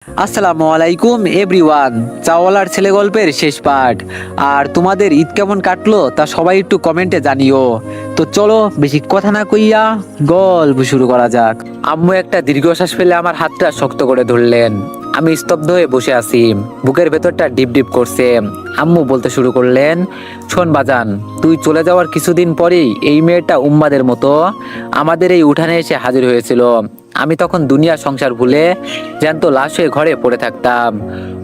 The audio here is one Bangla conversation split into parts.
আসসালামু আলাইকুম এভরিওয়ান। চাওয়ালার ছেলে গল্পের শেষ পার্ট। আর তোমাদের ঈদ কেমন কাটলো তা সবাই একটু কমেন্টে জানিও। তো চলো বেশি কথা না কইয়া গল্প শুরু করা যাক। আম্মু একটা দীর্ঘশ্বাস ফেলে আমার হাতটা শক্ত করে ধরলেন। আমি স্তব্ধ হয়ে বসে আছি, বুকের ভেতরটা ডিপ ডিপ করছে। আম্মু বলতে শুরু করলেন, শোন বাজান, তুই চলে যাওয়ার কিছুদিন পরেই এই মেয়েটা উম্মাদের মতো আমাদের এই উঠানে এসে হাজির হয়েছিল। আমি তখন দুনিয়া সংসার ভুলে জ্যান্ত লাশ হয়ে ঘরে পড়ে থাকতাম।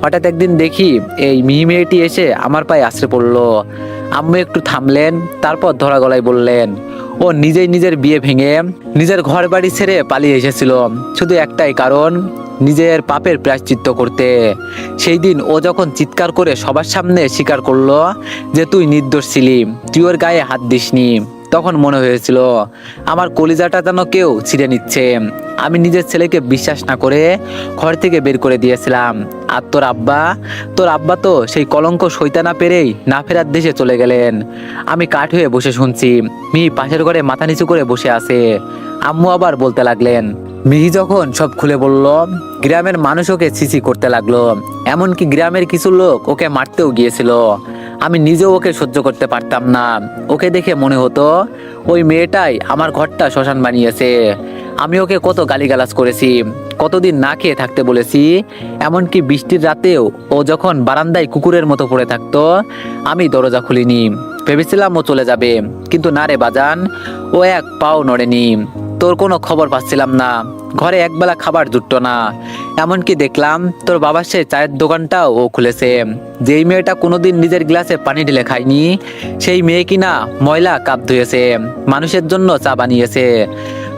হঠাৎ একদিন দেখি এই মিহি মেয়েটি এসে আমার পায়ে আছড়ে পড়লো। আম্মু একটু থামলেন, তারপর ধরা গলায় বললেন, ও নিজেই নিজের বিয়ে ভেঙে নিজের ঘর বাড়ি ছেড়ে পালিয়ে এসেছিল শুধু একটাই কারণ, নিজের পাপের প্রায়শ্চিত্ত করতে। সেই দিন ও যখন চিৎকার করে সবার সামনে স্বীকার করলো যে তুই নির্দোষ ছিলি, তুই ওর গায়ে হাত দিসনি, তখন মনে হয়েছিল আমার কলিজাটা যেন কেউ ছিঁড়ে নিচ্ছে। আমি নিজের ছেলেকে বিশ্বাস না করে ঘর থেকে বের করে দিয়েছিলাম। আর তোর আব্বা তো সেই কলঙ্ক সইতে না পেরেই না ফেরার দেশে চলে গেলেন। আমি কাঠ হয়ে বসে শুনছি, মিহি পাশের ঘরে মাথা নিচু করে বসে আছে। আম্মু আবার বলতে লাগলেন। মিহি যখন সব খুলে বলল, গ্রামের মানুষ ওকে ছিছি করতে লাগলো, এমনকি গ্রামের কিছু লোক ওকে মারতেও গিয়েছিল। আমি নিজেও ওকে সহ্য করতে পারতাম না। ওকে দেখে মনে হতো ওই মেয়েটাই আমার ঘরটা শ্মশান বানিয়েছে। আমি ওকে কত গালিগালাজ করেছি, কতদিন না খেয়ে থাকতে বলেছি। এমনকি বৃষ্টির রাতেও ও যখন বারান্দায় কুকুরের মতো পড়ে থাকতো, আমি দরজা খুলিনি। ভেবেছিলাম ও চলে যাবে, কিন্তু না রে বাজান, ও এক পাও নড়েনি। তোর কোনো খবর পাচ্ছিলাম না, ঘরে একবেলা খাবার জুটতো না। এমনকি দেখলাম তোর বাবার সেই চায়ের দোকানটাও ও খুলেছে। যেই মেয়েটা কোনোদিন নিজের গ্লাসে পানি ঢেলে খায়নি, সেই মেয়ে কিনা ময়লা কাপ ধুয়েছে, মানুষের জন্য চা বানিয়েছে।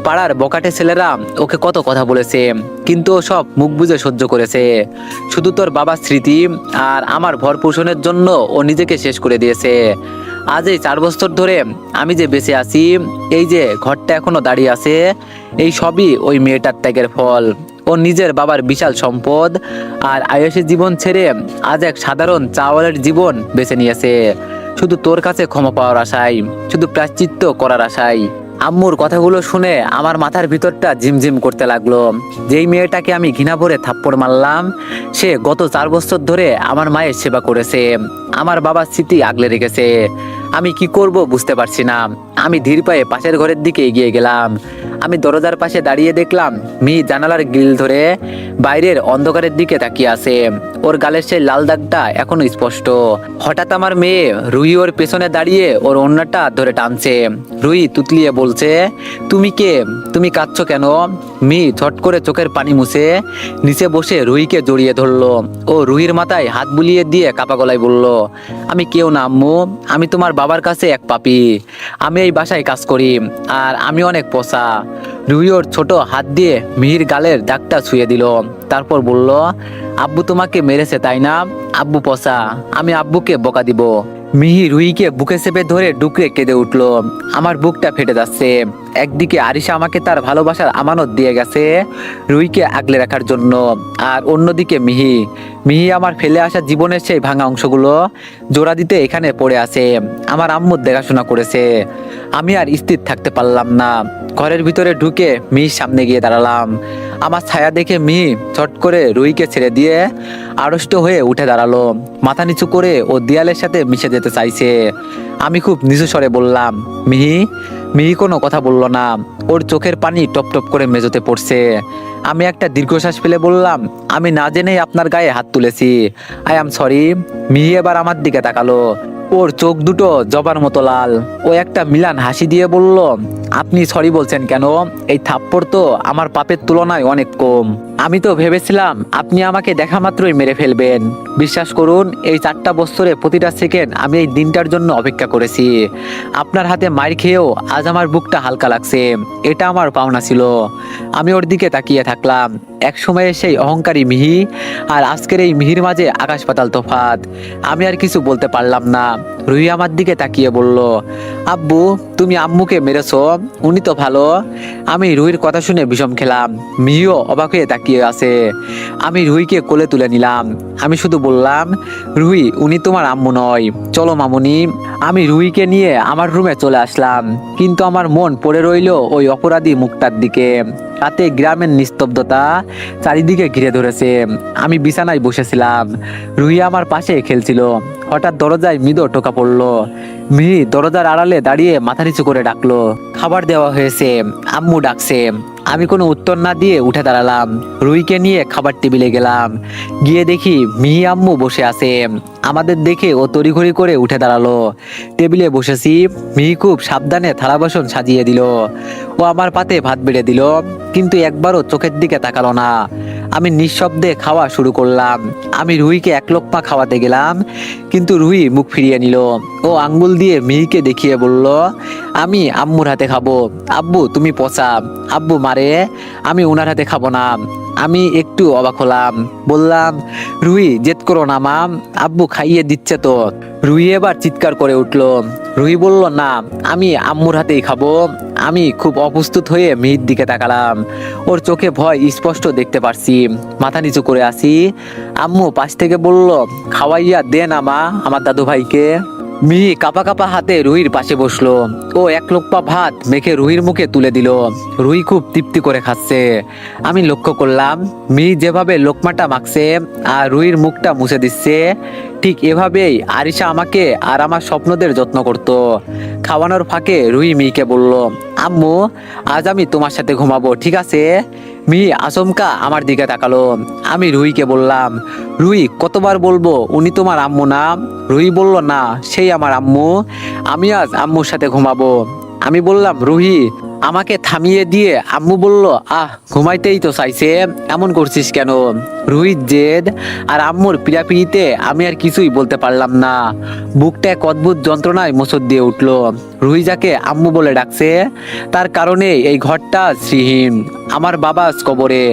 পাড়ার বকাটে ছেলেরা ওকে কত কথা বলেছে, কিন্তু ও সব মুখ বুজে সহ্য করেছে। শুধু তোর বাবার স্মৃতি আর আমার ভরণ-পোষণের জন্য ও নিজেকে শেষ করে দিয়েছে। আজ এই 4 বছর ধরে আমি যে বেঁচে আছি, এই যে ঘরটা এখনো দাঁড়িয়ে আছে, এই সবই ওই মেয়েটার ত্যাগের ফল। ও নিজের বাবার বিশাল সম্পদ আর আয়েশি জীবন ছেড়ে আজ এক সাধারণ চাওয়ালের জীবন বেছে নিয়েছে, শুধু তোর কাছে ক্ষমা পাওয়ার আশায়, শুধু প্রায়শ্চিত্ত করার আশায়। আম্মুর কথাগুলো শুনে আমার মাথার ভিতরটা ঝিমঝিম করতে লাগলো। যেই মেয়েটাকে আমি ঘৃণা ভরে থাপ্পড় মারলাম, সে গত 4 বছর ধরে আমার মায়ের সেবা করেছে, আমার বাবার স্মৃতি আগলে রেখেছে। আমি কি করব বুঝতে পারছি না। আমি ধীর পায়ে পাশের ঘরের দিকে এগিয়ে গেলাম। আমি দরজার পাশে দাঁড়িয়ে দেখলাম মিহি জানালার গ্রিল ধরে বাইরের অন্ধকারের দিকে তাকিয়ে আছে। ওর গালের সেই লাল দাগটা এখনো স্পষ্ট। হঠাৎ আমার মেয়ে রুহি ওর পেছনে দাঁড়িয়ে ওর ওড়নাটা ধরে টানছে। রুহি তুতলিয়ে বলছে, তুমি কে? তুমি কাঁদছো কেন? মিহি ছট করে চোখের পানি মুছে নিচে বসে রুহিকে জড়িয়ে ধরলো। ও রুহির মাথায় হাত বুলিয়ে দিয়ে কাপা গলায় বলল, আমি কেউ না আম্মু, আমি তোমার বাবার কাছে এক পাপী। আমি এই বাসায় কাজ করি আর আমি অনেক পোষা। রুহি ওর ছোট হাত দিয়ে মিহির গালের দাগটা ছুঁয়ে দিল, তারপর বলল, আব্বু তোমাকে মেরেছে তাই না? আব্বু পোষা, আমি আব্বুকে বকা দিব। মিহি রুহিকে বুকে চেপে ধরে ডুকরে কেঁদে উঠলো। আমার বুকটা ফেটে যাচ্ছে। একদিকে আরিশা আমাকে তার ভালোবাসার আমানত দিয়ে গেছে রুহিকে আগলে রাখার জন্য, আর অন্যদিকে মিহি মিহি আমার ফেলে আসা জীবনের সেই ভাঙা অংশগুলো জোড়া দিতে এখানে পড়ে আছে। আমার আম্মুর দেখাশোনা করেছে। আমি আর স্থির থাকতে পারলাম না। ঘরের ভিতরে ঢুকে মিহির সামনে গিয়ে দাঁড়ালাম। আমার ছায়া দেখে মিহি ছট করে রুহিকে ছেড়ে দিয়ে আড়ষ্ট হয়ে উঠে দাঁড়ালো। মাথা নিচু করে ও দেয়ালের সাথে মিশে যেতে চাইছে। আমি খুব নিচু স্বরে বললাম, মিহি। মিহি কোনো কথা বলল না। ওর চোখের পানি টপ টপ করে মেঝেতে পড়ছে। আমি একটা দীর্ঘশ্বাস ফেলে বললাম, আমি না জেনেই আপনার গায়ে হাত তুলেছি, আই অ্যাম সরি। মিহি এবার আমার দিকে তাকালো। ওর চোখ দুটো জবার মতো লাল। ও একটা মিলান হাসি দিয়ে বলল, আপনি সরি বলছেন কেন? এই থাপ্পড় তো আমার পাপের তুলনায় অনেক কম। আমি তো ভেবেছিলাম আপনি আমাকে দেখা মাত্রই মেরে ফেলবেন। বিশ্বাস করুন, এই 4টা বছরে প্রতিটা সেকেন্ড আমি এই দিনটার জন্য অপেক্ষা করেছি। আপনার হাতে মার খেয়েও আজ আমার বুকটা হালকা লাগছে। এটা আমার পাওনা ছিল। আমি ওর দিকে তাকিয়ে থাকলাম। এক সময়ের সেই অহংকারী মিহি আর আজকের এই মিহির মাঝে আকাশ পাতাল তফাৎ। আমি আর কিছু বলতে পারলাম না। রুহি আমার দিকে তাকিয়ে বলল, আব্বু তুমি আম্মুকে মেরেছো, উনি তো ভালো। আমি রুহির কথা শুনে বিষম খেলাম। মিহিও অবাক হয়ে তাকিয়ে তাকিয়ে আছে। আমি রুহিকে কোলে তুলে নিলাম। আমি শুধু বললাম, রুহি উনি তোমার আম্মু নয়, চলো মামুনি। আমি রুহিকে নিয়ে আমার রুমে চলে আসলাম, কিন্তু আমার মন পড়ে রইল ওই অপরাধী মুখটার দিকে। রাতে গ্রামের নিস্তব্ধতা চারিদিকে ঘিরে ধরেছে। আমি বিছানায় বসেছিলাম, রুহি আমার পাশে খেলছিল। হঠাৎ দরজায় মৃদু টোকা পড়লো। মিহি দরজার আড়ালে দাঁড়িয়ে মাথা নিচু করে ডাকলো, খাবার দেওয়া হয়েছে, আম্মু ডাকছে। আমি কোনো উত্তর না দিয়ে উঠে দাঁড়ালাম, রুহিকে নিয়ে খাবার টেবিলে গেলাম। গিয়ে দেখি মিহি আম্মু বসে আছে। আমাদের দেখে ও তড়িঘড়ি করে উঠে দাঁড়ালো। টেবিলে বসেছি, মিহি খুব সাবধানে থালা বাসন সাজিয়ে দিল। ও আমার পাতে ভাত বেড়ে দিল, কিন্তু একবারও চোখের দিকে তাকালো না। আমি নিঃশব্দে খাওয়া শুরু করলাম। আমি রুহিকে এক লোকমা খাওয়াতে গেলাম, কিন্তু রুহি মুখ ফিরিয়ে নিল। ও আঙ্গুল দিয়ে মিহিকে দেখিয়ে বলল, আমি আম্মুর হাতে খাবো। আব্বু তুমি পচা, আব্বু মারে, আমি ওনার হাতে খাবো না। আমি একটু অবাক হলাম, বললাম, রুহি জেদ করো না মাম, আব্বু খাইয়ে দিচ্ছে তো। রুহি এবার চিৎকার করে উঠলো। রুহি বলল, না আমি আম্মুর হাতেই খাবো। আমি খুব অপ্রস্তুত হয়ে মিহির দিকে তাকালাম। ওর চোখে ভয় স্পষ্ট দেখতে পারছি। মাথা নিচু করে আসি। আম্মু পাশ থেকে বলল, খাওয়াইয়া দে না মা আমার দাদু ভাইকে। মিহি কাপা কাপা হাতে রুহির পাশে বসলো। ও এক লোকপা ভাত মেখে রুহির মুখে তুলে দিল। রুহি খুব তৃপ্তি করে খাচ্ছে। আমি লক্ষ্য করলাম মিহি যেভাবে লোকমাটা মাখছে আর রুহির মুখটা মুছে দিচ্ছে, ঠিক এভাবেই আরিশা আমাকে আর আমার স্বপ্নদের যত্ন করত। খাওয়ানোর ফাঁকে রুহি মিহিকে বলল, আম্মু আজ আমি তোমার সাথে ঘুমাবো, ঠিক আছে? মিহি আচমকা আমার দিকে তাকালো। আমি রুহিকে বললাম, রুহি কতবার বলবো উনি তোমার আম্মু না? রুহি বলল, না সেই আমার আম্মু, আমি আজ আম্মুর সাথে ঘুমাবো। আমি বললাম, রুহি। আমাকে থামিয়ে দিয়ে আম্মু বলল, ঘুমাইতেই তো চাইছে, এমন করছিস কেন? রুহির জেদ আর আম্মুর পিড়াপিড়িতে আমি আর কিছুই বলতে পারলাম না। বুকটা এক অদ্ভুত যন্ত্রণায় মোচড় দিয়ে উঠলো। রুহি যাকে আম্মু বলে ডাকছে, তার কারণে এই ঘরটা শ্রীহীন। আমার বাবা আজ কবরে,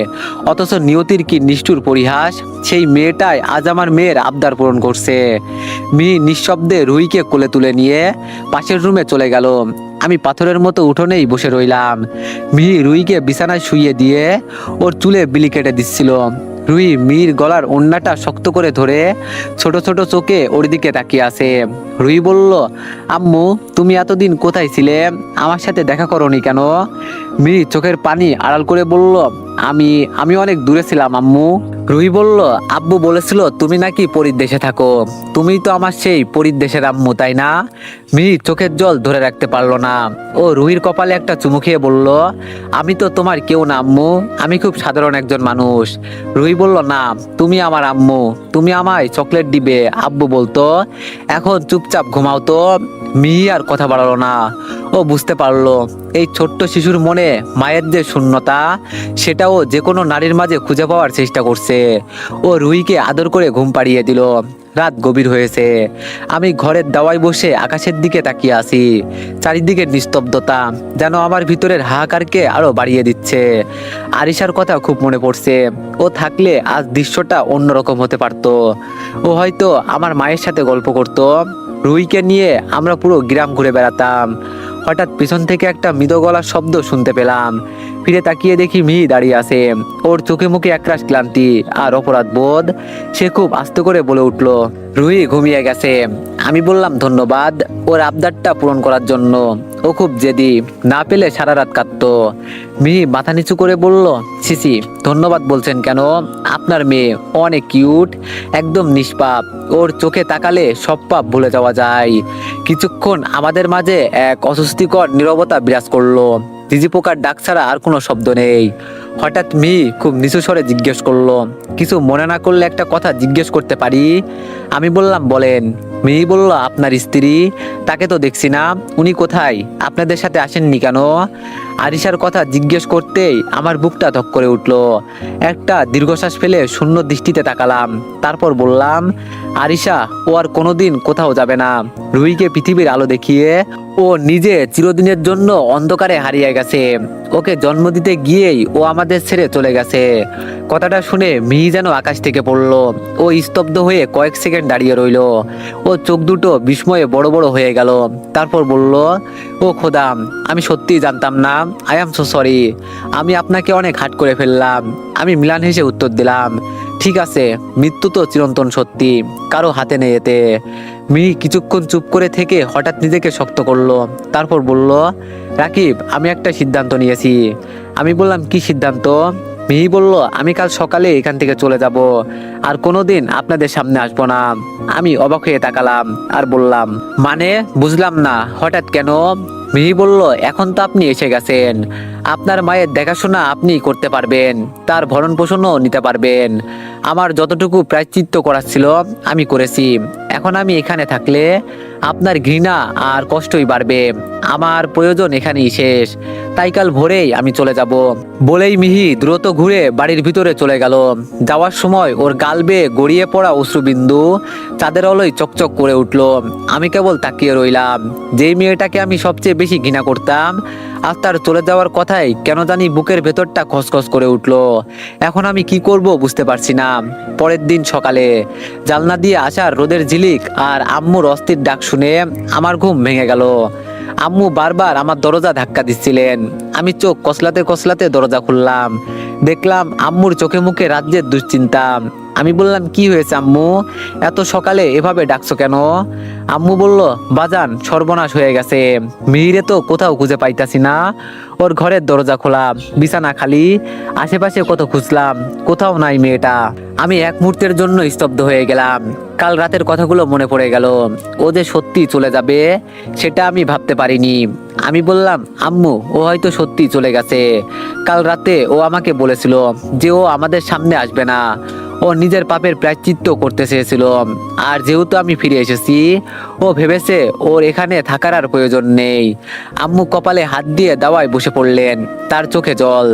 অথচ নিয়তির কি নিষ্ঠুর পরিহাস। সেই মেয়েটাই আজ আমার মেয়ের আবদার পূরণ করছে। মিহি নিঃশব্দে রুহিকে কোলে তুলে নিয়ে পাশের রুমে চলে গেল। আমি পাথরের মতো উঠোনেই বসে রইলাম। মিহি রুহিকে বিছানায় শুইয়ে দিয়ে ওর চুলে বিলি কেটে দিচ্ছিল। রুহি মিহির গলার ওড়নাটা শক্ত করে ধরে ছোট ছোট চোখে ওর দিকে তাকিয়ে আছে। রুহি বলল, আম্মু তুমি এতদিন কোথায় ছিলে? আমার সাথে দেখা করনি কেন? মিহি চোখের পানি আড়াল করে বলল, আমি অনেক দূরে ছিলাম আম্মু। রুহি বলল, আব্বু বলেছিল তুমি নাকি পরীর দেশে থাকো। তুমিই তো আমার সেই পরীর দেশের আম্মু, তাই না? মিহি চোখের জল ধরে রাখতে পারলো না। ও রুহির কপালে একটা চুমু খেয়ে বলল, আমি তো তোমার কেউ না আম্মু, আমি খুব সাধারণ একজন মানুষ। রুহি বলল, না তুমি আমার আম্মু, তুমি আমায় চকলেট দিবে আব্বু বলতো। এখন চুপচাপ ঘুমাও তো। মিহি আর কথা বাড়ালো না। ও বুঝতে পারলো এই ছোট্ট শিশুর মনে মায়ের যে শূন্যতা, সেটাও যে কোনো নারীর মাঝে খুঁজে পাওয়ার চেষ্টা করছে। ও রুহিকে আদর করে ঘুম পাড়িয়ে দিল। রাত গভীর হয়েছে। আমি ঘরের দাওয়ায় বসে আকাশের দিকে তাকিয়ে আছি। চারিদিকে নিস্তব্ধতা যেন আমার ভিতরের হাহাকারকে আরো বাড়িয়ে দিচ্ছে। আরিশার কথা খুব মনে পড়ছে। ও থাকলে আজ দৃশ্যটা অন্যরকম হতে পারতো। ও হয়তো আমার মায়ের সাথে গল্প করত। রুহিকে নিয়ে আমরা পুরো গ্রাম ঘুরে বেড়াতাম। হঠাৎ পিছন থেকে একটা মৃদু গলার শব্দ শুনতে পেলাম। ফিরে তাকিয়ে দেখি মিহি দাঁড়িয়ে আছে। ওর চোখে মুখে একরাশ ক্লান্তি আর অপরাধ বোধ। সে খুব আস্তে করে বলে উঠল, রুহি ঘুমিয়ে গেছে। আমি বললাম, ধন্যবাদ ওর আবদারটা পূরণ করার জন্য। ও খুব জেদি, না পেলে সারা রাত কাঁদতো। মিহি মাথা নিচু করে বলল, সিসি ধন্যবাদ বলছেন কেন? আপনার মেয়ে অনেক কিউট, একদম নিষ্পাপ। ওর চোখে তাকালে সব পাপ ভুলে যাওয়া যায়। কিছুক্ষণ আমাদের মাঝে এক অস্বস্তিকর নীরবতা বিরাজ করলো। ঝিঝি পোকার ডাক ছাড়া আর কোনো শব্দ নেই। হঠাৎ মিহি খুব নিচু স্বরে জিজ্ঞেস করলো, কিছু মনে না করলে একটা কথা জিজ্ঞেস করতে পারি? আমি বললাম, বলেন। মিহি বলল, আপনার স্ত্রী, তাকে তো দেখছি না, উনি কোথায়? আপনাদের সাথে আসেননি কেন? আরিশার কথা জিজ্ঞেস করতেই আমার বুকটা ধক করে উঠলো। একটা দীর্ঘশ্বাস ফেলে শূন্য দৃষ্টিতে তাকালাম। তারপর বললাম, আরিশা ও আর কোনোদিন কোথাও যাবে না। রুহিকে পৃথিবীর আলো দেখিয়ে ও নিজে চিরদিনের জন্য অন্ধকারে হারিয়ে গেছে। ওকে জন্ম দিতে গিয়েই ও আমার আমাদের ছেড়ে চলে গেছে। কথাটা শুনে মিহি যেন আকাশ থেকে পড়লো। ও স্তব্ধ হয়ে কয়েক সেকেন্ড দাঁড়িয়ে রইলো। ও চোখ দুটো বিস্ময়ে বড় বড় হয়ে গেল। তারপর বলল, ও খোদা, আমি সত্যিই জানতাম না। I am so sorry. আমি আপনাকে অনেক হার্ট করে ফেললাম। আমি ম্লান হেসে উত্তর দিলাম, ঠিক আছে, মৃত্যু তো চিরন্তন সত্যি, কারো হাতে নেই এতে। মিহি কিছুক্ষণ চুপ করে থেকে হঠাৎ নিজেকে শক্ত করলো। তারপর বলল, রাকিব, আমি একটা সিদ্ধান্ত নিয়েছি। আমি বললাম, কি সিদ্ধান্ত? মিহি বলল, আমি কাল সকালে এখান থেকে চলে যাব, আর কোনোদিন আপনাদের সামনে আসবো না। আমি অবাক হয়ে তাকালাম আর বললাম, মানে বুঝলাম না, হঠাৎ কেন? মিহি বলল, এখন তো আপনি এসে গেছেন, আপনার মায়ের দেখাশোনা আপনি করতে পারবেন, তার ভরণ পোষণও নিতে পারবেন। আমার যতটুকু প্রায়শ্চিত্ত করার ছিল আমি করেছি। এখন আমি এখানে থাকলে আপনার ঘৃণা আর কষ্টই বাড়বে। আমার প্রয়োজন এখানেই শেষ, তাই কাল ভোরেই আমি চলে যাব। বলেই মিহি দ্রুত ঘুরে বাড়ির ভিতরে চলে গেল। যাওয়ার সময় ওর গাল বেয়ে গড়িয়ে পড়া অশ্রুবিন্দু চাঁদের আলোয় চকচক করে উঠল। আমি কেবল তাকিয়ে রইলাম। যেই মেয়েটাকে আমি সবচেয়ে বেশি ঘৃণা করতাম, আজ তার চলে যাওয়ার কথাই কেন জানি বুকের ভেতরটা খসখস করে উঠলো। এখন আমি কি করব বুঝতে পারছি না। পরের দিন সকালে জানলা দিয়ে আসার রোদের ঝিলিক আর আম্মুর অস্থির ডাক শুনে আমার ঘুম ভেঙে গেল। আম্মু বারবার আমার দরজা ধাক্কা দিচ্ছিলেন। আমি চোখ কসলাতে কসলাতে দরজা খুললাম। দেখলাম আম্মুর চোখে মুখে রাজ্যের দুশ্চিন্তা। আমি বললাম, কি হয়েছে আম্মু, এত সকালে এভাবে ডাকছো কেন? আম্মু বলল, বাজান, সর্বনাশ হয়ে গেছে। মিহিরে তো কোথাও খুঁজে পাইতাছি না। ওর ঘরের দরজা খোলা, বিছানা খালি, আশেপাশে কত খুঁজলাম, কোথাও নাই মেয়েটা। আমি এক মুহূর্তের জন্য স্তব্ধ হয়ে গেলাম। কাল রাতের কথাগুলো মনে পড়ে গেল। ও যে সত্যি চলে যাবে সেটা আমি ভাবতে পারিনি। আমি বললাম, আম্মু, ও হয়তো সত্যি চলে গেছে। কাল রাতে ও আমাকে বলেছিল যে ও আমাদের সামনে আসবে না। ও নিজের পাপের প্রায়শ্চিত্ত করতে চেয়েছিল। আর যেহেতু আমি ফিরে এসেছি, ও ভেবেছে ওর এখানে থাকার আর প্রয়োজন নেই। আম্মু কপালে হাত দিয়ে দাওয়ায় বসে পড়লেন, তার চোখে জল।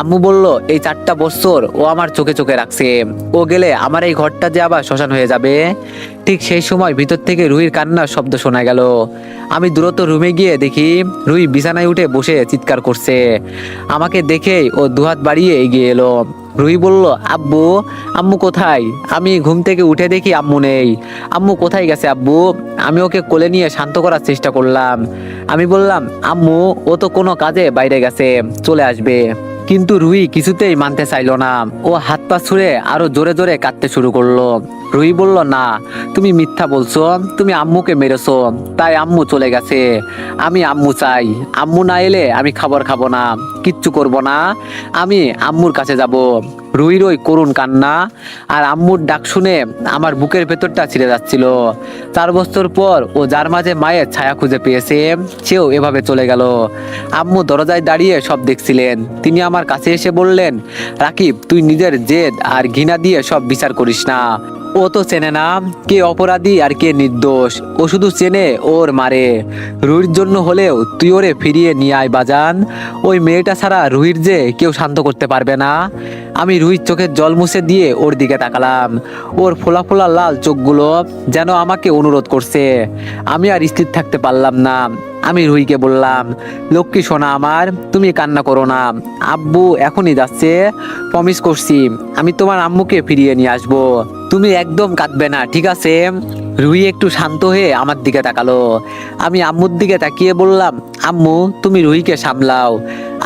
আম্মু বলল, এই 4টা বছর ও আমার চোখে চোখে রাখছে। ও গেলে আমার এই ঘরটা যে আবার শ্মশান হয়ে যাবে। ঠিক সেই সময় ভিতর থেকে রুহির কান্নার শব্দ শোনা গেল। আমি দ্রুত রুমে গিয়ে দেখি রুহি বিছানায় উঠে বসে চিৎকার করছে। আমাকে দেখেই ও দুহাত বাড়িয়ে এগিয়ে এলো। রুহি বলল, আব্বু, আম্মু কোথায়? আমি ঘুম থেকে উঠে দেখি আম্মু নেই। আম্মু কোথায় গেছে আব্বু? আমি ওকে কোলে নিয়ে শান্ত করার চেষ্টা করলাম। আমি বললাম, আম্মু, ও তো কোনো কাজে বাইরে গেছে, চলে আসবে। কিন্তু রুহি কিছুতেই মানতে চাইলো না। ও হাত পা ছুঁড়ে আরো জোরে জোরে কাঁদতে শুরু করলো। রুহি বলল, না, তুমি মিথ্যা বলছো, তুমি আম্মুকে মেরেছো, তাই আম্মু চলে গেছে। আমি আম্মু চাই। আম্মু না এলে আমি খাবার খাবো না, কিচ্ছু করব না, আমি আম্মুর কাছে যাব। রুহির ওই করুণ কান্না আর আম্মুর ডাক শুনে আমার বুকের ভেতরটা ছিঁড়ে যাচ্ছিল। 4 বছর পর ও যার মাঝে মায়ের ছায়া খুঁজে পেয়েছে, সেও এভাবে চলে গেল। আম্মু দরজায় দাঁড়িয়ে সব দেখছিলেন। তিনি আমার কাছে এসে বললেন, রাকিব, তুই নিজের জেদ আর ঘৃণা দিয়ে সব বিচার করিস না। ও তো চেনে না কে অপরাধী আর কে নির্দোষ। ও শুধু চেনে ওর মারে। রুহির জন্য হলেও তুই ওরে ফিরিয়ে নিয়ে আয় বাজান। ওই মেয়েটা ছাড়া রুহির যে কেউ শান্ত করতে পারবে না। আমি রুহির চোখের জল মুছে দিয়ে ওর দিকে তাকালাম। ওর ফোলা ফোলা লাল চোখগুলো যেন আমাকে অনুরোধ করছে। আমি আর স্থির থাকতে পারলাম না। আমি রুহিকে বললাম, লক্ষ্মী সোনা আমার, তুমি কান্না করো না। আব্বু এখনই যাচ্ছে, প্রমিস করছি আমি তোমার আম্মুকে ফিরিয়ে নিয়ে আসবো। তুমি একদম কাঁদবে না, ঠিক আছে? রুহি একটু শান্ত হয়ে আমার দিকে তাকালো। আমি আম্মুর দিকে তাকিয়ে বললাম, আম্মু, তুমি রুহিকে সামলাও,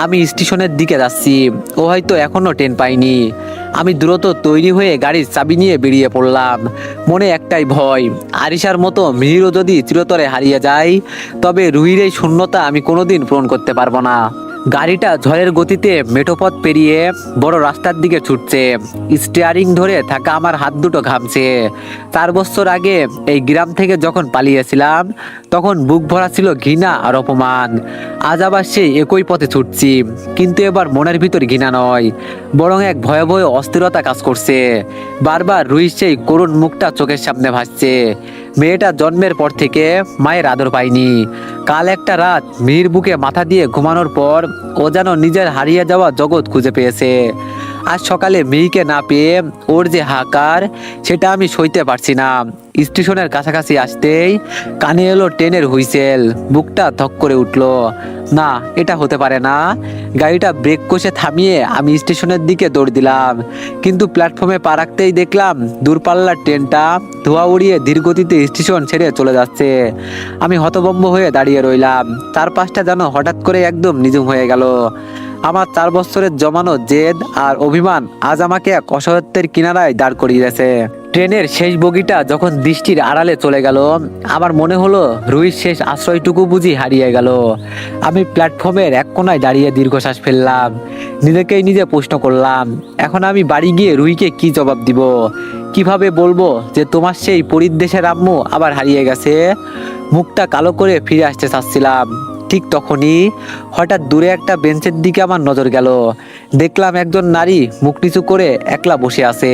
আমি স্টেশনের দিকে যাচ্ছি। ও হয়তো এখনো ট্রেন পাইনি। আমি দ্রুত তৈরি হয়ে গাড়ির চাবি নিয়ে বেরিয়ে পড়লাম। মনে একটাই ভয়, আরিশার মতো মিহিরও যদি চিরতরে হারিয়ে যায়, তবে রুহির এই শূন্যতা আমি কোনোদিন পূরণ করতে পারবো না। গাড়িটা ঝড়ের গতিতে মেঠোপথ পেরিয়ে বড় রাস্তার দিকে ছুটছে। স্টিয়ারিং ধরে থাকা আমার হাত দুটো ঘামছে। 4 বছর আগে এই গ্রাম থেকে যখন পালিয়েছিলাম, তখন বুক ভরা ছিল ঘৃণা আর অপমান। আজ আবার সেই একই পথে ছুটছি, কিন্তু এবার মনের ভিতর ঘৃণা নয়, বরং এক ভয়াবহ অস্থিরতা কাজ করছে। বারবার রুহির সেই করুণ মুখটা চোখের সামনে ভাসছে। মেয়েটা জন্মের পর থেকে মায়ের আদর পায়নি। কাল একটা রাত মিহির বুকে মাথা দিয়ে ঘুমানোর পর ও যেন নিজের হারিয়ে যাওয়া জগৎ খুঁজে পেয়েছে। আজ সকালে মিহিকে না পেয়ে ওর যে হাহাকার, সেটা আমি সইতে পারছি না। স্টেশনের কাছাকাছি আসতেই কানে এলো ট্রেনের হুইসেল। বুকটা ধক করে উঠলো। না, এটা হতে পারে না। গাড়িটা ব্রেক কষে থামিয়ে আমি স্টেশনের দিকে দৌড় দিলাম, কিন্তু প্ল্যাটফর্মে পা রাখতেই দেখলাম দূরপাল্লার ট্রেনটা ধোঁয়া উড়িয়ে ধীরগতিতে স্টেশন ছেড়ে চলে যাচ্ছে। আমি হতভম্ব হয়ে দাঁড়িয়ে রইলাম। চারপাশটা যেন হঠাৎ করে একদম নিঝুম হয়ে গেল। আমার 4 বছরের জমানো জেদ আর অভিমান আজ আমাকে এক অসহায়ত্বের কিনারায় দাঁড় করিয়েছে। ট্রেনের শেষ বগিটা যখন দৃষ্টির আড়ালে চলে গেল, আমার মনে হলো রুহির শেষ আশ্রয়টুকু বুঝি হারিয়ে গেল। আমি প্ল্যাটফর্মের এক কোনায় দাঁড়িয়ে দীর্ঘশ্বাস ফেললাম। নিজেকেই নিজে প্রশ্ন করলাম, এখন আমি বাড়ি গিয়ে রুহিকে কি জবাব দিব? কিভাবে বলবো যে তোমার সেই পরিদেশের আম্মু আবার হারিয়ে গেছে? মুখটা কালো করে ফিরে আসতে চাচ্ছিলাম, ঠিক তখনই হঠাৎ দূরে একটা বেঞ্চের দিকে আমার নজর গেল। দেখলাম একজন নারী মুখ নিচু করে একলা বসে আছে।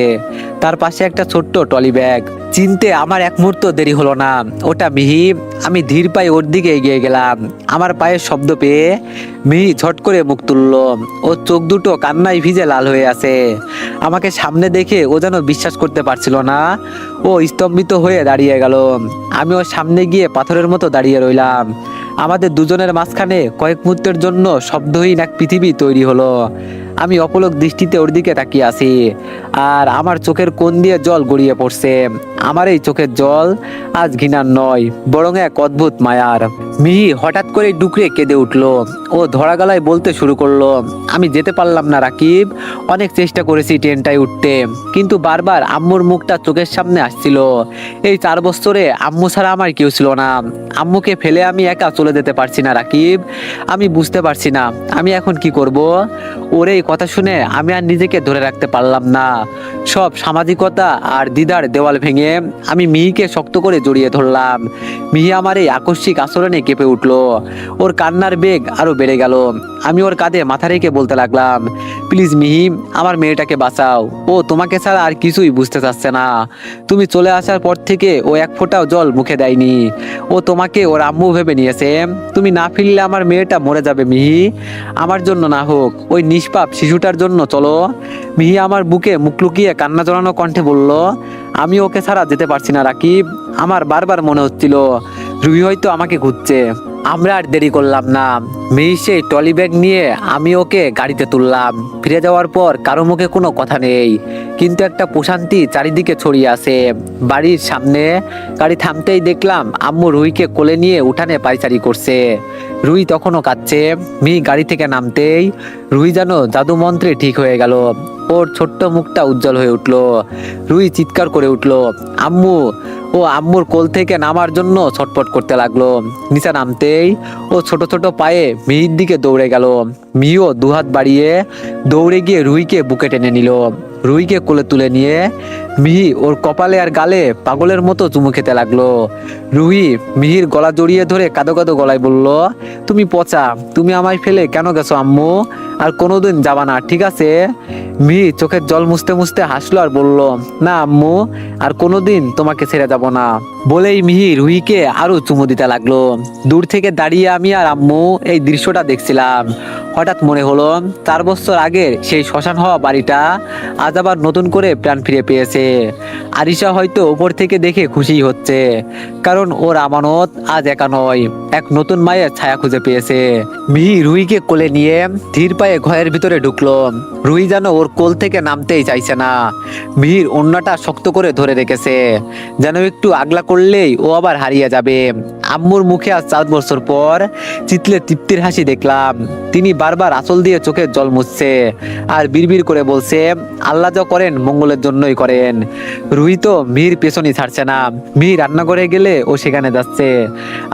তার পাশে একটা ছোট্ট ট্রলি ব্যাগ। চিনতে আমার এক মুহূর্ত দেরি হলো না, ওটা মিহি। আমি ধীর পায়ে ওর দিকে এগিয়ে গেলাম। আমার পায়ের শব্দ পেয়ে মিহি ঝট করে মুখ তুলল। ওর চোখ দুটো কান্নায় ভিজে লাল হয়ে আছে। আমাকে সামনে দেখে ও যেন বিশ্বাস করতে পারছিল না। ও স্তম্ভিত হয়ে দাঁড়িয়ে গেল। আমি ওর সামনে গিয়ে পাথরের মতো দাঁড়িয়ে রইলাম। আমাদের দুজনের মাঝখানে কয়েক মুহূর্তের জন্য শব্দহীন এক পৃথিবী তৈরি হলো। আমি অপলক দৃষ্টিতে ওর দিকে তাকিয়ে আছি, আর আমার চোখের কোণ দিয়ে জল গড়িয়ে পড়ছে। আমার এই চোখের জল আজ ঘৃণার নয়, বরং এক অদ্ভুত মায়ার। মিহি হঠাৎ করে ডুকরে কেঁদে উঠলো। ও ধরা গলায় বলতে শুরু করলো, আমি যেতে পারলাম না রাকিব। অনেক চেষ্টা করেছি ট্রেনটায় উঠতে, কিন্তু বারবার আম্মুর মুখটা চোখের সামনে আসছিল। এই 4 বছরে আম্মু ছাড়া আমার কেউ ছিল না। আম্মুকে ফেলে আমি একা চলে যেতে পারছি না রাকিব। আমি বুঝতে পারছি না আমি এখন কি করব। ওর এই কথা শুনে আমি আর নিজেকে ধরে রাখতে পারলাম না। সব সামাজিকতা আর দ্বিধার দেওয়াল ভেঙে আমি মিহিকে শক্ত করে জড়িয়ে ধরলাম। মিহি আমার এই আকস্মিক আচরণে কেঁপে উঠলো। ওর কান্নার বেগ আরো বেড়ে গেল। আমি ওর কাঁধে মাথা রেখে বলতে লাগলাম, প্লিজ মিহি, আমার মেয়েটাকে বাঁচাও। ও তোমাকে ছাড়া আর কিছুই বুঝতে চাচ্ছে না। তুমি চলে আসার পর থেকে ও এক ফোঁটাও জল মুখে দেয়নি। ও তোমাকে ওর আম্মু ভেবে নিয়েছে। তুমি না ফিরলে আমার মেয়েটা মরে যাবে মিহি। আমার জন্য না হোক, ওই নিষ্পাপ শিশুটার জন্য চলো। মিহি আমার বুকে মুখ লুকিয়ে কান্না জড়ানো কণ্ঠে বলল, আমি ওকে ছাড়া যেতে পারছি না রাকিব। আমার বারবার মনে হচ্ছিল রুহি হয়তো আমাকে খুঁজছে। আমরা আর দেরি করলাম না। মিহি সেই ট্রলি ব্যাগ নিয়ে আমি ওকে গাড়িতে তুললাম। ফিরে যাওয়ার পর কারো মুখে কোনো কথা নেই, কিন্তু একটা প্রশান্তি চারিদিকে ছড়িয়ে আছে। বাড়ির সামনে গাড়ি থামতেই দেখলাম আম্মু রুহিকে কোলে নিয়ে উঠানে পায়চারি করছে। রুহি তখনও কাঁদছে। মিহি গাড়ি থেকে নামতেই রুহি যেন জাদু মন্ত্রে ঠিক হয়ে গেল। ওর ছোট্ট মুখটা উজ্জ্বল হয়ে উঠলো। রুহি চিৎকার করে উঠলো, আম্মু। ও আম্মুর কোল থেকে নামার জন্য ছটফট করতে লাগলো। নিচে নামতেই ও ছোট ছোট পায়ে মিহির দিকে দৌড়ে গেল। মিহিও দুহাত বাড়িয়ে দৌড়ে গিয়ে রুহিকে বুকে টেনে নিল। রুহিকে কোলে তুলে নিয়ে মিহি ওর কপালে আর গালে পাগলের মতো চুমু খেতে লাগলো। রুহি মিহির গলা জড়িয়ে ধরে কাঁদো কাঁদো গলায় বলল, তুমি পচা, তুমি আমায় ফেলে কেন গেছো আম্মু? আর কোনোদিন যাবা না, ঠিক আছে? মিহি চোখের জল মুছতে মুছতে হাসলো আর বলল, না আম্মু, আর কোনোদিন তোমাকে ছেড়ে যাব না। বলেই মিহি রুহিকে আরো চুমু দিতে লাগলো। দূর থেকে দাঁড়িয়ে আমি আর আম্মু এই দৃশ্যটা দেখছিলাম। হঠাৎ মনে হলো 4 বছর আগের সেই শ্মশান হওয়া বাড়িটা আজ আবার নতুন করে প্রাণ ফিরে পেয়েছে। আরিশা হয়তো উপর থেকে দেখে খুশি হচ্ছে, কারণ ওর আমানত আজ একা নয়, এক নতুন মায়ের ছায়া খুঁজে পেয়েছে। মিহি রুহিকে কোলে নিয়ে ধীর পায়ে ঘরের ভিতরে ঢুকলো। রুহি যেন ওর কোল থেকে নামতেই চাইছে না। মিহির ওড়নাটা শক্ত করে ধরে রেখেছে, যেন একটু আগলা করলেই ও আবার হারিয়ে যাবে। আম্মুর মুখে আজ 4 বছর পর চিতলে তৃপ্তির হাসি দেখলাম। তিনি বারবার আঁচল দিয়ে চোখের জল মুছছে আর বিড়বিড় করে বলছে, আল্লাহ যা করেন মঙ্গলের জন্যই করেন। রুহি তো মিহির পেছনই ছাড়ছে না। মিহি রান্নাঘরে গেলে ও সেখানে যাচ্ছে,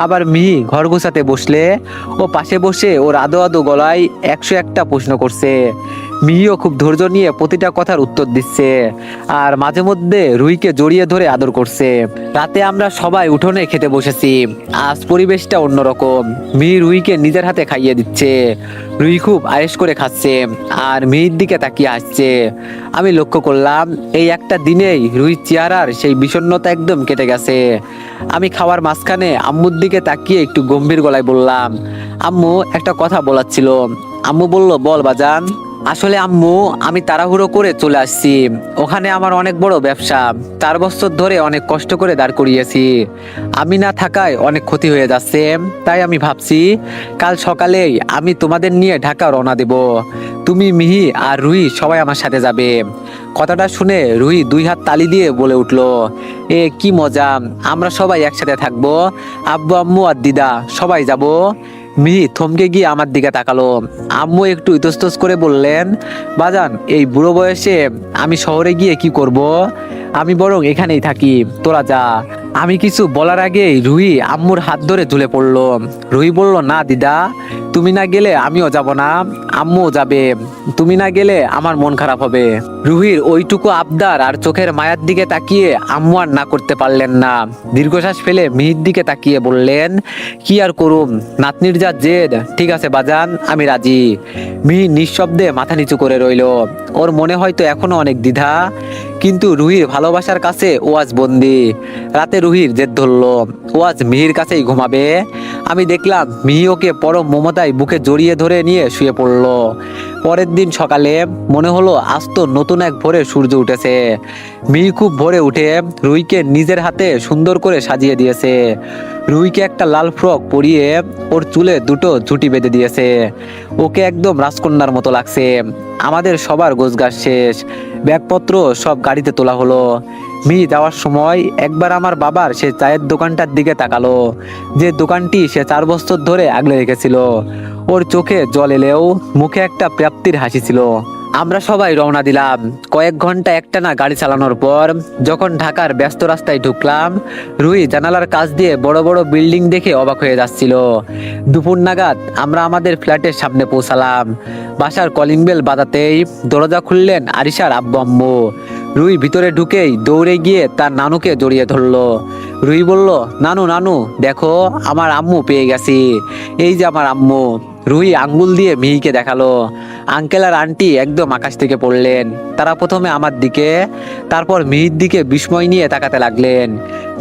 আবার মিহি ঘর গোছাতে বসলে ও পাশে বসে ওর আদো আদো গলায় 101টা প্রশ্ন করছে। মিহিও খুব ধৈর্য নিয়ে প্রতিটা কথার উত্তর দিচ্ছে, আর মাঝে মধ্যে রুহিকে জড়িয়ে ধরে আদর করছে। রাতে আমরা সবাই উঠোনে খেতে বসেছি। আজ পরিবেশটা অন্যরকম। মিহি রুহিকে নিজের হাতে খাইয়ে দিচ্ছে। রুহি খুব আয়েশ করে খাচ্ছে আর মিহির দিকে তাকিয়ে আসছে। আমি লক্ষ্য করলাম এই একটা দিনেই রুহির চেহারার সেই বিষণ্ণতা একদম কেটে গেছে। আমি খাওয়ার মাঝখানে আম্মুর দিকে তাকিয়ে একটু গম্ভীর গলায় বললাম, আম্মু, একটা কথা বলার ছিল। আম্মু বলল, বল বাজান। আসলে আম্মু, আমি তাড়াহুড়ো করে চলে আসছি। ওখানে আমার অনেক বড় ব্যবসা, 4 বছর ধরে অনেক কষ্ট করে দাঁড় করিয়েছি। আমি না থাকায় অনেক ক্ষতি হয়ে যাচ্ছে। তাই আমি ভাবছি কাল সকালেই আমি তোমাদের নিয়ে ঢাকা রওনা দেব। তুমি, মিহি আর রুহি সবাই আমার সাথে যাবে। কথাটা শুনে রুহি 2 হাত তালি দিয়ে বলে উঠলো, এ কি মজা, আমরা সবাই একসাথে থাকবো। আব্বু, আম্মু আর দিদা সবাই যাব। মিহি থমকে গিয়ে আমার দিকে তাকালো। আম্মু একটু ইতস্তত করে বললেন, বাজান, এই বুড়ো বয়সে আমি শহরে গিয়ে কি করব? আমি বরং এখানেই থাকি, তোরা যা। আমি কিছু বলার আগেই রুহি আম্মুর হাত ধরে ঝুলে পড়লো। রুহি বলল, না দিদা, তুমি না গেলে আমিও যাব না, আম্মুও যাবে। তুমি না গেলে আমার মন খারাপ হবে। রুহির ওইটুকু আবদার আর চোখের মায়ার দিকে তাকিয়ে আম্মু আর না করতে পারলেন না। দীর্ঘশ্বাস ফেলে মিহির দিকে তাকিয়ে বললেন, কি আর করুম, নাতনির যা জেদ, ঠিক আছে বাজান, আমি রাজি। মিহি নিঃশব্দে মাথা নিচু করে রইল। ওর মনে হয়তো এখনো অনেক দ্বিধা, কিন্তু রুহির ভালোবাসার কাছে ও আজ বন্দি। রাতে রুহির জেদ ধরলো, ও আজ মিহির কাছেই ঘুমাবে। আমি দেখলাম মিহি ওকে পরম মমতায় বুকে জড়িয়ে ধরে নিয়ে শুয়ে পড়লো। পরের দিন সকালে মনে হলো আজ তো নতুন এক ভোরে সূর্য উঠেছে। মিহি খুব ভোরে উঠে রুহিকে নিজের হাতে সুন্দর করে সাজিয়ে দিয়েছে। রুহিকে একটা লাল ফ্রক পরিয়ে ওর চুলে 2টো ঝুঁটি বেঁধে দিয়েছে। ওকে একদম রাজকন্যার মতো লাগছে। আমাদের সবার গোছগাছ শেষ, ব্যাগপত্র সব গাড়িতে তোলা হলো। মিহি যাওয়ার সময় একবার আমার বাবার সে চায়ের দোকানটার দিকে তাকালো, যে দোকানটি সে 4 বছর ধরে আগলে রেখেছিল। ওর চোখে জল এলেও মুখে একটা প্রাপ্তির হাসি ছিল। আমরা সবাই রওনা দিলাম। কয়েক ঘন্টা একটানা গাড়ি চালানোর পর যখন ঢাকার ব্যস্ত রাস্তায় ঢুকলাম, রুহি জানালার কাছ দিয়ে বড় বড় বিল্ডিং দেখে অবাক হয়ে যাচ্ছিল। দুপুর নাগাদ আমরা আমাদের ফ্ল্যাটের সামনে পৌঁছালাম। বাসার কলিং বেল বাজাতেই দরজা খুললেন আরিশার আব্বু আম্মু। রুহি ভিতরে ঢুকেই দৌড়ে গিয়ে তার নানুকে জড়িয়ে ধরলো। রুহি বলল, নানু নানু, দেখো আমার আম্মু পেয়ে গেছি, এই যে আমার আম্মু। রুহি আঙ্গুল দিয়ে মিহিকে দেখালো। আঙ্কেল আর আন্টি একদম আকাশ থেকে পড়লেন। তারা প্রথমে আমার দিকে, তারপর মিহির দিকে বিস্ময় নিয়ে তাকাতে লাগলেন।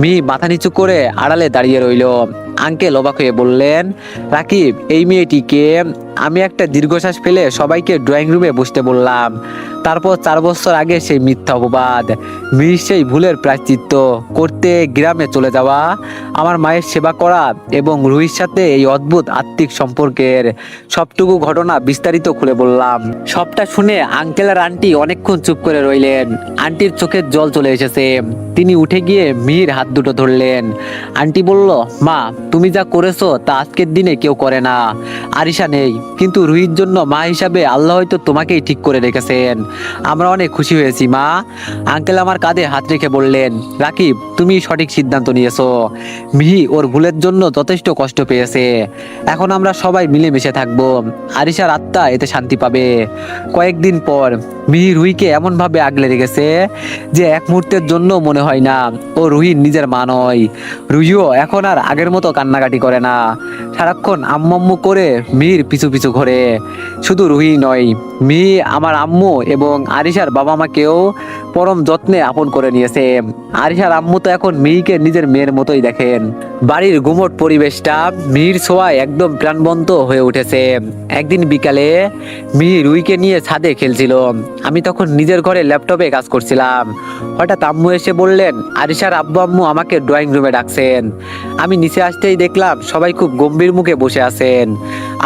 মিহি মাথা নিচু করে আড়ালে দাঁড়িয়ে রইল। আঙ্কেল অবাক হয়ে বললেন, রাকিব, এই মেয়েটি কে? আমি একটা দীর্ঘশ্বাস ফেলে সবাইকে ড্রয়িং রুমে বসতে বললাম। তারপর 4 বছর আগে সেই মিথ্যা অপবাদ, মিহির সেই ভুলের প্রায়শ্চিত্ত করতে গ্রামে চলে যাওয়া, আমার মায়ের সেবা করা এবং রুহির সাথে এই অদ্ভুত আত্মিক সম্পর্কের সবটুকু ঘটনা বিস্তারিত খুলে বললাম। সবটা শুনে আঙ্কেল আর আন্টি অনেকক্ষণ চুপ করে রইলেন। আন্টির চোখের জল চলে এসেছে। তিনি উঠে গিয়ে মিহির হাত দুটো ধরলেন। আন্টি বলল, মা, তুমি যা করেছো তা আজকের দিনে কেউ করে না। আরিশা নেই, কিন্তু রুহির জন্য মা হিসাবে আল্লাহ হয়তো তোমাকেই ঠিক করে রেখেছেন। আমরা অনেক খুশি হয়েছি মা। আঙ্কেল আমার কাঁধে হাত রেখে বললেন, রাকিব, তুমি সঠিক সিদ্ধান্ত নিয়েছো। মিহি ওর ভুলের জন্য যথেষ্ট কষ্ট পেয়েছে। এখন আমরা সবাই মিলেমিশে থাকবো। আরিশার আত্মা এতে শান্তি পাবে। কয়েকদিন পর মিহি রুহিকে এমন ভাবে আগলে রেখেছে যে এক মুহূর্তের জন্য মনে হয় না ও রুহির নিজের মা নয়। রুহিও এখন আর আগের মতো কান্নাকাটি করে না। সারাক্ষণ আম্মু আম্মু করে মিহির পিছু পিছু ঘোরে। শুধু রুহি নয়, মিহি আমার আম্মু এবং আরিশার বাবা মাকেও পরম যত্নে আপন করে নিয়েছে। আরিশার আম্মু তো এখন মিহিকে নিজের মেয়ের মতোই দেখেন। বাড়ির গুমট পরিবেশটা মিহির ছোঁয়ায় একদম প্রাণবন্ত হয়ে উঠেছে। একদিন বিকালে মিহি রুহিকে নিয়ে ছাদে খেলছিল। আমি তখন নিজের ঘরে ল্যাপটপে কাজ করছিলাম। হঠাৎ আম্মু এসে বললেন, আরিশার আব্বু আম্মু আমাকে ড্রয়িং রুমে ডাকছেন। আমি নিচে আসতেই দেখলাম সবাই খুব গম্ভীর মুখে বসে আছেন।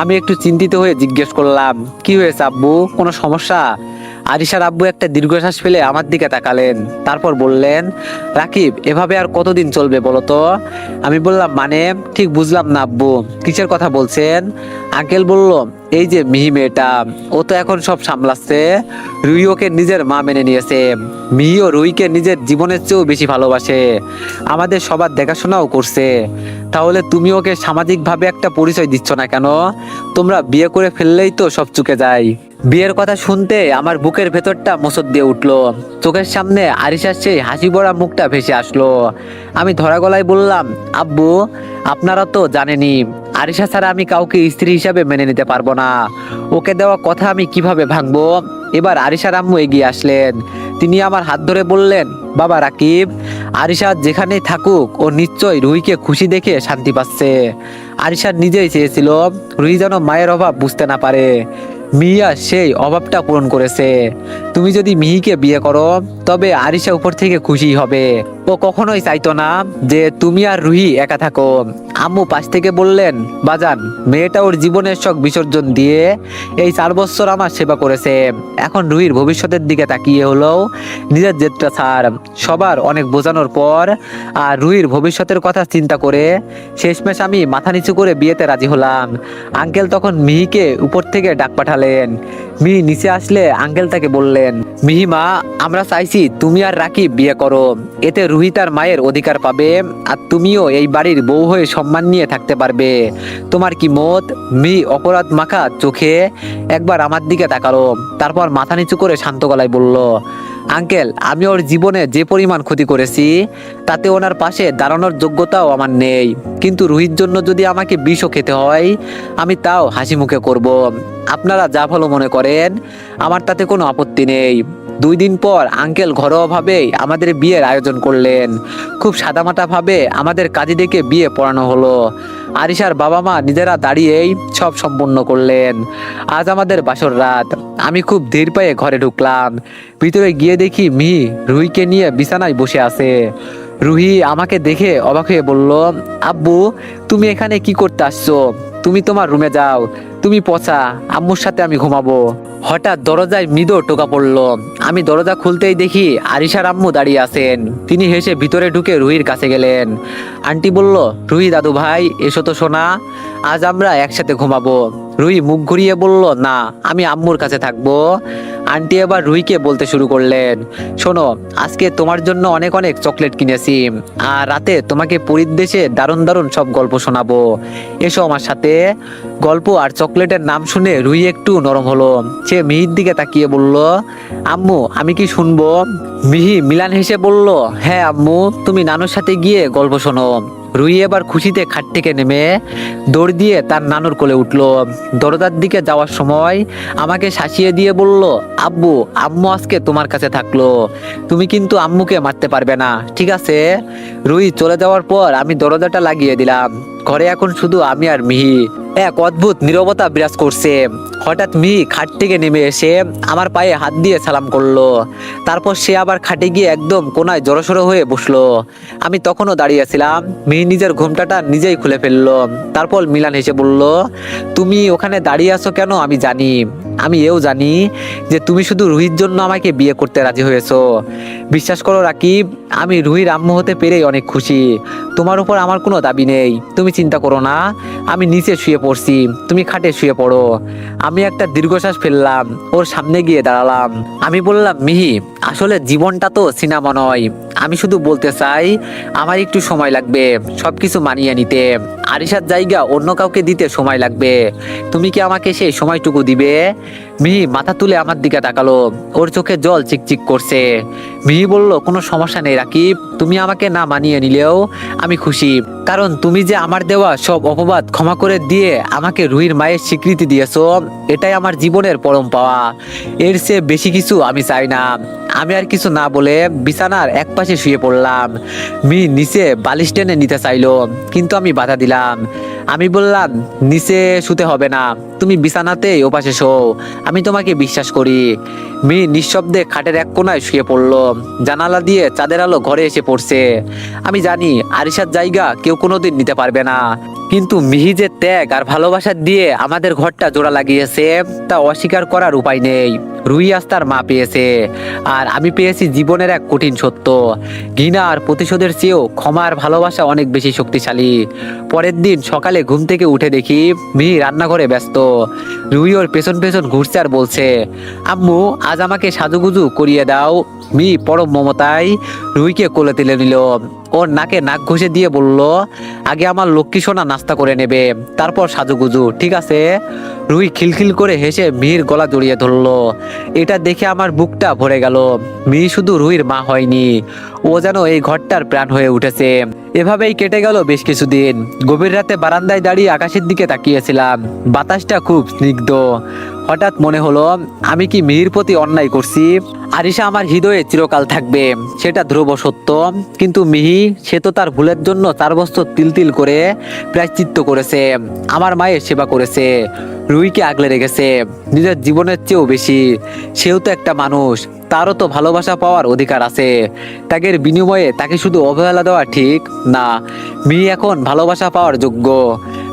আমি একটু চিন্তিত হয়ে জিজ্ঞেস করলাম, কি হয়েছে আব্বু, কোনো সমস্যা? আরিশার আব্বু একটা দীর্ঘশ্বাস ফেলে আমার দিকে তাকালেন। তারপর বললেন, রাকিব, এভাবে আর কতদিন চলবে বলো তো? আমি বললাম, মানে ঠিক বুঝলাম না আব্বু, কিসের কথা বলছেন? আঙ্কেল বলল, এই যে মিহি মেয়েটা, ও তো এখন সব সামলাচ্ছে। রুহি ওকে নিজের মা মেনে নিয়েছে। মিহিও রুহিকে নিজের জীবনের চেয়েও বেশি ভালোবাসে। আমাদের সবার দেখাশোনাও করছে। তাহলে তুমি ওকে সামাজিকভাবে একটা পরিচয় দিচ্ছ না কেন? তোমরা বিয়ে করে ফেললেই তো সব চুকে যায়। বিয়ের কথা শুনতে আমার বুকের ভেতরটা মোচড় দিয়ে উঠলো। চোখের সামনে আরিশার সেই হাসি ভরা মুখটা ভেসে আসলো। আমি ধরা গলায় বললাম, আব্বু, আপনারা তো জানেনই আরিশা ছাড়া আমি কাউকে স্ত্রী হিসাবে মেনে নিতে পারবো না। ওকে দেওয়া কথা আমি কিভাবে ভাঙবো? এবার আরিশার আম্মু এগিয়ে আসলেন। তিনি আমার হাত ধরে বললেন, বাবা রাকিব, আরিশা যেখানেই থাকুক ও নিশ্চয়ই রুহিকে খুশি দেখে শান্তি পাচ্ছে। আরিশা নিজেই চেয়েছিল রুহি যেন মায়ের অভাব বুঝতে না পারে। মিয়া সেই অভাবটা পূরণ করেছে। তুমি যদি মিহিকে বিয়ে করো তবে আরিশা উপর থেকে খুশি হবে। ও কখনোই চাইতো না যে তুমি আর রুহি একা থাকো। আম্মু পাশ থেকে বললেন, বাজান, মেয়েটা ওর জীবনের শখ বিসর্জন দিয়ে এই 4 বছর আমার সেবা করেছে। এখন রুহির ভবিষ্যতের দিকে তাকিয়ে হলেও নিজের জেদটা ছাড়। সবার অনেক বোঝানোর পর আর রুহির ভবিষ্যতের কথা চিন্তা করে শেষমেশ আমি মাথা নিচু করে বিয়েতে রাজি হলাম। আঙ্কেল তখন মিহিকে উপর থেকে ডাক পাঠালেন। মিহি নিচে আসলে আঙ্কেল তাকে বললেন, মিহিমা, আমরা চাইছি তুমি আর রাকিব বিয়ে করো। এতে রুহি তার মায়ের অধিকার পাবে আর তুমিও এই বাড়ির বউ হয়ে সম্মান নিয়ে থাকতে পারবে। তোমার কি মত? মিহি অপরাধ মাখা চোখে একবার আমার দিকে তাকালো, তারপর মাথা নিচু করে শান্ত গলায় বলল, আঙ্কেল, আমি ওর জীবনে যে পরিমাণ ক্ষতি করেছি তাতে ওনার পাশে দাঁড়ানোর যোগ্যতাও আমার নেই। কিন্তু রুহির জন্য যদি আমাকে বিষও খেতে হয় আমি তাও হাসি মুখে করব। আপনারা যা ভালো মনে করেন, আমার তাতে কোনো আপত্তি নেই। 2 দিন পর আঙ্কেল ঘরোয়াভাবেই আমাদের বিয়ের আয়োজন করলেন। খুব সাদামাটা ভাবে আমাদের কাজী ডেকে বিয়ে পড়ানো হলো। আরিশার বাবা মা নিজেরা দাঁড়িয়েই সব সম্পূর্ণ করলেন। আজ আমাদের বাসর রাত। আমি খুব ধীর পায়ে ঘরে ঢুকলাম। ভিতরে গিয়ে দেখি মিহি রুহিকে নিয়ে বিছানায় বসে আছে। রুহি আমাকে দেখে অবাক হয়ে বলল, আব্বু, তুমি এখানে কি করতে আসছো? তুমি তোমার রুমে যাও, তুমি পচা, আম্মুর সাথে আমি ঘুমাবো। হঠাৎ দরজায় মৃদু টোকা পড়লো। আমি দরজা খুলতেই দেখি আরিশার আম্মু দাঁড়িয়ে আছেন। তিনি হেসে ভিতরে ঢুকে রুহির কাছে গেলেন। আন্টি বলল, রুহি দাদু ভাই, এসো তো সোনা, আজ আমরা একসাথে ঘুমাবো। রুহি মুখ ঘুরিয়ে বলল, না, আমি আম্মুর কাছে থাকবো। আন্টি এবার রুহিকে বলতে শুরু করলেন, শোনো, আজকে তোমার জন্য অনেক অনেক চকলেট কিনেছি আর রাতে তোমাকে পরীর দেশে দারুণ দারুণ সব গল্প শোনাবো। এসো আমার সাথে। গল্প আর চকলেটের নাম শুনে রুহি একটু নরম হলো। সে মিহির দিকে তাকিয়ে বলল, আম্মু, আমি কি শুনবো? মিহি মিলান হেসে বলল, হ্যাঁ আম্মু, তুমি নানুর সাথে গিয়ে গল্প শোনো। রুহি এবার খুশিতে খাট থেকে নেমে দৌড় দিয়ে তার নানুর কোলে উঠলো। দরজার দিকে যাওয়ার সময় আমাকে শাসিয়ে দিয়ে বলল, আব্বু, আম্মু আজকে তোমার কাছে থাকলো, তুমি কিন্তু আম্মুকে মারতে পারবে না, ঠিক আছে? রুহি চলে যাওয়ার পর আমি দরজাটা লাগিয়ে দিলাম। ঘরে এখন শুধু আমি আর মিহি। এক অদ্ভুত নীরবতা বিরাজ করছে। হঠাৎ মিহি খাট থেকে নেমে এসে আমার পায়ে হাত দিয়ে সালাম করলো। তারপর সে আবার খাটে গিয়ে একদম কোনায় জড়সড়ো হয়ে বসলো। আমি তখনও দাঁড়িয়েছিলাম। মিহি নিজের ঘোমটাটা নিজেই খুলে ফেললো। তারপর মিলান হেসে বলল, তুমি ওখানে দাঁড়িয়ে আছো কেন আমি জানি। আমি এও জানি যে তুমি শুধু রুহির জন্য আমাকে বিয়ে করতে রাজি হয়েছো। বিশ্বাস করো রাকিব, আমি রুহির আম্মু হতে পেরেই অনেক খুশি। তোমার উপর আমার কোনো দাবি নেই, তুমি চিন্তা করো না। আমি নিচে শুয়ে পড়ছি, তুমি খাটে শুয়ে পড়ো। আমি একটা দীর্ঘশ্বাস ফেললাম, ওর সামনে গিয়ে দাঁড়ালাম। আমি বললাম, মিহি, আসলে জীবনটা তো সিনেমা নয়। আমি শুধু বলতে চাই আমার একটু সময় লাগবে সবকিছু মানিয়ে নিতে। আরিশার জায়গা অন্য কাউকে দিতে সময় লাগবে। তুমি কি আমাকে সেই সময়টুকু দিবে? মিহি মাথা তুলে আমার দিকে তাকালো। ওর চোখে জল চিকচিক করছে। মিহি বলল, কোনো সমস্যা নেই রাকিব, তুমি আমাকে না মানিয়ে নিলেও আমি খুশি। কারণ তুমি যে আমার দেওয়া সব অপবাদ ক্ষমা করে দিয়ে আমাকে রুহির মায়ের স্বীকৃতি দিয়েছো, এটাই আমার জীবনের পরম পাওয়া। এর চেয়ে বেশি কিছু আমি চাই না। আমি আর কিছু না বলে বিছানার এক পাশে শুয়ে পড়লাম। মিহি নিচে বালিশ টেনে নিতে চাইলো, কিন্তু আমি বাধা দিলাম। আমি বললাম, নিচে শুতে হবে না, তুমি বিছানাতেই ওপাশে শো, আমি তোমাকে বিশ্বাস করি। মিহি নিঃশব্দে খাটের এক কোনায় শুয়ে পড়লো। জানালা দিয়ে চাঁদের আলো ঘরে এসে পড়ছে। আমি জানি আরিশার জায়গা কেউ কোনোদিন নিতে পারবে না, কিন্তু মিহি যে ত্যাগ আর ভালোবাসা দিয়ে আমাদের ঘরটা জোড়া লাগিয়েছে তা অস্বীকার করার উপায় নেই। রুহি আজ তার মা পেয়েছে, আর আমি পেয়েছি জীবনের এক কঠিন সত্য। ঘৃণা আর প্রতিশোধের চেয়েও ক্ষমা আর ভালোবাসা অনেক বেশি শক্তিশালী। পরের দিন সকালে ঘুম থেকে উঠে দেখি মিহি রান্নাঘরে ব্যস্ত। রুহি ওর পেছন পেছন ঘুরছে আর বলছে, আম্মু, আজ আমাকে সাজুগুজু করিয়ে দাও। মিহি পরম মমতায় রুহিকে কোলে তুলে নিল। ওর নাকে নাক ঘষে দিয়ে বলল, আগে আমার লক্ষ্মী সোনা নাস্তা করে নেবে, তারপর সাজুগুজু, ঠিক আছে? রুহি খিলখিল করে হেসে মিহির গলা জড়িয়ে ধরলো। এটা দেখে আমার বুকটা ভরে গেল। মিহি শুধু রুহির মা হয়নি, ও যেন এই ঘরটার প্রাণ হয়ে উঠেছে। এভাবেই কেটে গেল বেশ কিছুদিন। গভীর রাতে বারান্দায় দাঁড়িয়ে আকাশের দিকে তাকিয়েছিলাম। বাতাসটা খুব স্নিগ্ধ। হঠাৎ মনে হলো আমি কি মিহির প্রতি অন্যায় করছি। আরিশা আমার হৃদয়ে চিরকাল থাকবে, সেটা ধ্রুব সত্য। কিন্তু মিহি, সে তো তার ভুলের জন্য 4 বছর তিল তিল করে প্রায়শ্চিত্ত করেছে, আমার মায়ের সেবা করেছে, রুহিকে আগলে রেখেছে নিজের জীবনের চেয়েও বেশি। সেও তো একটা মানুষ, তারও তো ভালোবাসা পাওয়ার অধিকার আছে। ত্যাগের বিনিময়ে তাকে শুধু অবহেলা দেওয়া ঠিক না। মিহি এখন ভালোবাসা পাওয়ার যোগ্য।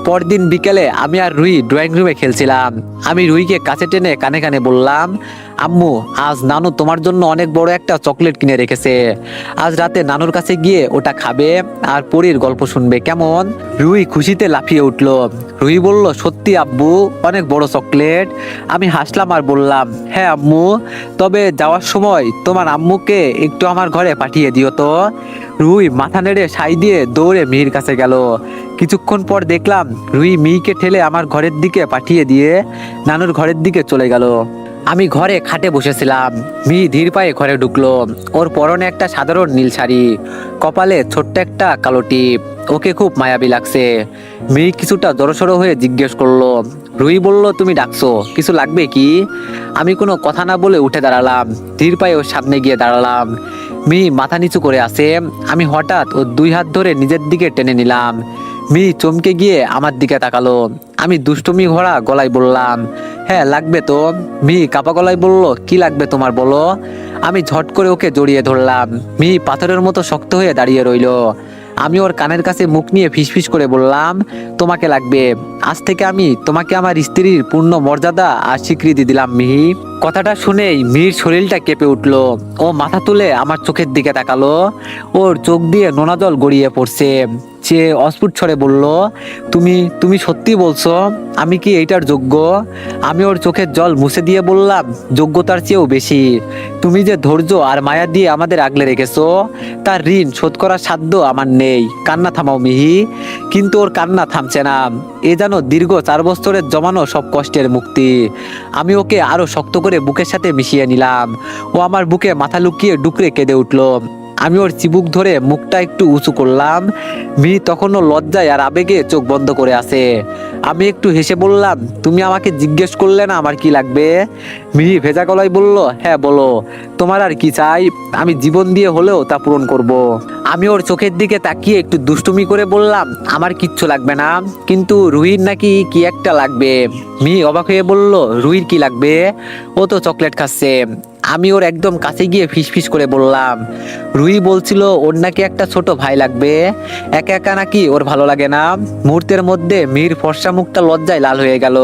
পরদিন বিকেলে আমি আর রুহি ড্রয়িং রুমে খেলছিলাম। আমি রুহিকে কাছে টেনে কানে কানে বললাম, আম্মু, আজ নানু তোমার জন্য অনেক বড় একটা চকলেট কিনে রেখেছে। আজ রাতে নানুর কাছে গিয়ে ওটা খাবে আর পরীর গল্প শুনবে, কেমন? রুহি খুশিতে লাফিয়ে উঠলো। রুহি বলল, সত্যি আব্বু, অনেক বড় চকলেট? আমি হাসলাম আর বললাম, হ্যাঁ আম্মু, তবে যাওয়ার সময় তোমার আম্মুকে একটু আমার ঘরে পাঠিয়ে দিও তো। রুহি মাথা নেড়ে সাই দিয়ে দৌড়ে মিহির কাছে গেল। কিছুক্ষণ পর দেখলাম রুহি মিহিকে ঠেলে আমার ঘরের দিকে পাঠিয়ে দিয়ে নানুর ঘরের দিকে চলে গেল। আমি ঘরে খাটে বসেছিলাম। মিহি ধীর পায়ে ঘরে ঢুকলো। ওর পরনে একটা সাধারণ নীল শাড়ি, কপালে ছোট্ট একটা কালো টিপ। ওকে খুব মায়াবী লাগছে। মিহি কিছুটা জড়সড় হয়ে জিজ্ঞেস করলো, রুহি বলল তুমি ডাকছো, কিছু লাগবে কি? আমি কোনো কথা না বলে উঠে দাঁড়ালাম। ধীর পায়ে ওর সামনে গিয়ে দাঁড়ালাম। মিহি মাথা নিচু করে আছে। আমি হঠাৎ ওর 2 হাত ধরে নিজের দিকে টেনে নিলাম। মিহি চমকে গিয়ে আমার দিকে তাকালো। আমি দুষ্টুমি ভরা গলায় বললাম, হ্যাঁ লাগবে তো। মিহি কাপা গলায় বলল, কি লাগবে তোমার, বলো। আমি ঝট করে ওকে জড়িয়ে ধরলাম। মিহি পাথরের মতো শক্ত হয়ে দাঁড়িয়ে রইলো। আমি ওর কানের কাছে মুখ নিয়ে ফিসফিস করে বললাম, তোমাকে লাগবে। আজ থেকে আমি তোমাকে আমার স্ত্রীর পূর্ণ মর্যাদা আর স্বীকৃতি দিলাম মিহি। কথাটা শুনেই মিহির শরীরটা কেঁপে উঠলো। ও মাথা তুলে আমার চোখের দিকে তাকালো। ওর চোখ দিয়ে নোনা জল গড়িয়ে পড়ছে। সে অস্ফুট স্বরে বলল, তুমি তুমি সত্যি বলছো? আমি কি এইটার যোগ্য? আমি ওর চোখের জল মুছে দিয়ে বললাম, যোগ্যতার চেয়েও বেশি। তুমি যে ধৈর্য আর মায়া দিয়ে আমাদের আগলে রেখেছো, তার ঋণ শোধ করার সাধ্য আমার নেই। কান্না থামাও মিহি। কিন্তু ওর কান্না থামছে না। এ যেন দীর্ঘ 4 বছরের জমানো সব কষ্টের মুক্তি। আমি ওকে আরো শক্ত করে বুকের সাথে মিশিয়ে নিলাম। ও আমার বুকে মাথা লুকিয়ে ডুকরে কেঁদে উঠলো। আমি ওর চিবুক ধরে মুখটা একটু উঁচু করলাম। মিহি তখনও লজ্জায় আর আবেগে চোখ বন্ধ করে আছে। আমি একটু হেসে বললাম, তুমি আমাকে জিজ্ঞেস করলে না আমার কি লাগবে? মিহি ভেজা গলায় বলল, হ্যাঁ বলো, তোমার আর কি চাই? আমি জীবন দিয়ে হলেও তা পূরণ করব। আমি ওর চোখের দিকে তাকিয়ে একটু দুষ্টুমি করে বললাম, আমার কিচ্ছু লাগবে না, কিন্তু রুহির নাকি কি একটা লাগবে। মিহি অবাক হয়ে বলল, রুহির কি লাগবে? ও তো চকলেট খাচ্ছে। আমি ওর একদম কাছে গিয়ে ফিসফিস করে বললাম, রুহি বলছিল ওর নাকি একটা ছোট ভাই লাগবে। একা একা নাকি ওর ভালো লাগে না। মুহূর্তের মধ্যে মিহির ফর্সা মুখটা লজ্জায় লাল হয়ে গেল।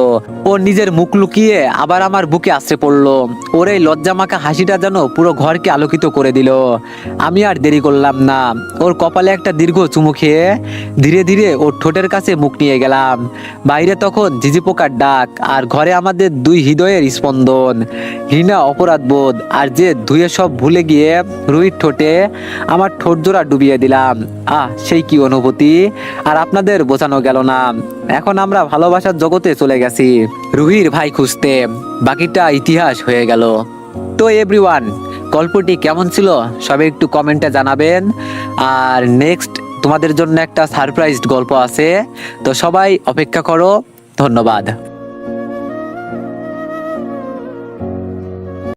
ও নিজের মুখ লুকিয়ে আবার আমার বুকে আশ্রে পড়লো। ওর এই লজ্জা মাখা হাসিটা যেন পুরো ঘরকে আলোকিত করে দিল। আমি আর দেরি করলাম না। ওর কপালে একটা দীর্ঘ চুমু খেয়ে ধীরে ধীরে ওর ঠোঁটের কাছে মুখ নিয়ে গেলাম। বাইরে তখন ঝিঝি পোকার ডাক, আর ঘরে আমাদের 2 হৃদয়ের স্পন্দন, ঘৃণা, অপরাধবোধ আর যে ধুয়ে সব ভুলে গিয়ে রুহির ঠোঁটে আমার ঠোঁট জোড়া ডুবিয়ে দিলাম। সেই কি অনুভূতি! আর আপনাদের বোঝানো গেল না। এখন আমরা ভালোবাসার জগতে চলে গেছি রুহির ভাই খুঁজতে। বাকিটা ইতিহাস হয়ে গেল। তো এভরিওয়ান, গল্পটি কেমন ছিল সবাই একটু কমেন্টে জানাবেন। আর নেক্সট তোমাদের জন্য একটা সারপ্রাইজ গল্প আছে, তো সবাই অপেক্ষা করো। ধন্যবাদ।